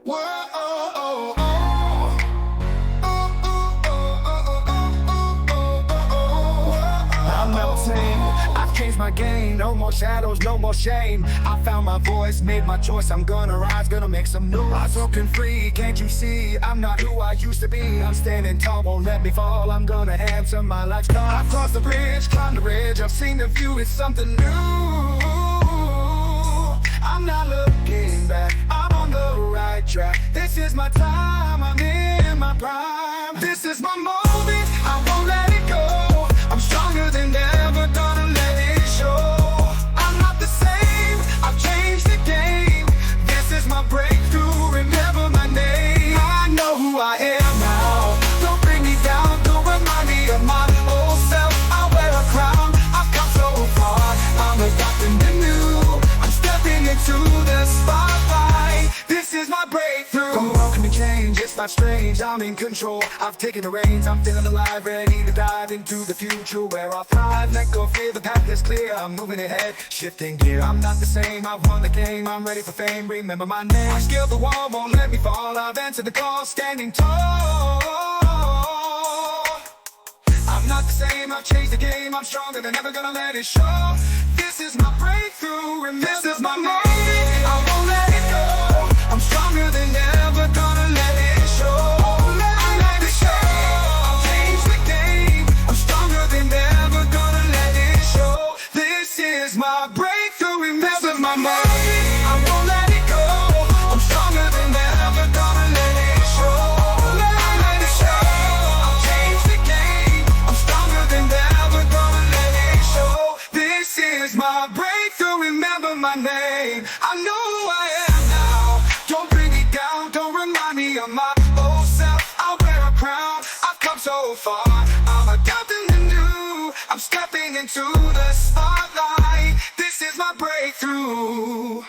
Whoa, oh, oh, oh. Oh, oh, oh, oh, oh, oh, oh, oh. I'm melting, I've changed my game. No more shadows, no more shame. I found my voice, made my choice. I'm gonna rise, gonna make some noise. I'm broken free, can't you see? I'm not who I used to be. I'm standing tall, won't let me fall. I'm gonna answer my life's call. I've crossed the bridge, climbed the ridge. I've seen the view, it's something new. I'm not looking back, I'm on the right track. This is my time, I'm in my prime. This is my moment, I won't let it go. I'm stronger than ever, gonna let it show. I'm not the same, I've changed the game. This is my breakthrough, remember my name. I know who I am now. Don't bring me down, don't remind me of my old self. I wear a crown, I've come so far. I'm adopting the new, I'm stepping into the spotlight. This is my breakthrough. Come welcome to change, it's not strange. I'm in control, I've taken the reins. I'm feeling alive, ready to dive into the future where I'll thrive. Let go, fear, the path is clear. I'm moving ahead, shifting gear. I'm not the same, I've won the game. I'm ready for fame, remember my name. I scaled the wall, won't let me fall. I've answered the call, standing tall. I'm not the same, I've changed the game. I'm stronger than ever, gonna let it show. This is my breakthrough, remember this is my moment. I won't let it go. I'm stronger than ever, gonna let it show. I let it show. I'll change the game. I'm stronger than ever, gonna let it show. This is my breakthrough, remember my moment. I won't let it go. I'm stronger than ever, gonna let it show. I let it show. I'll change the game. I'm stronger than ever, gonna let it show. This is my breakthrough, remember my name. I know who I am now. Don't bring me down, don't remind me of my old self. I'll wear a crown, I've come so far. I'm adapting the new, I'm stepping into the spotlight. This is my breakthrough.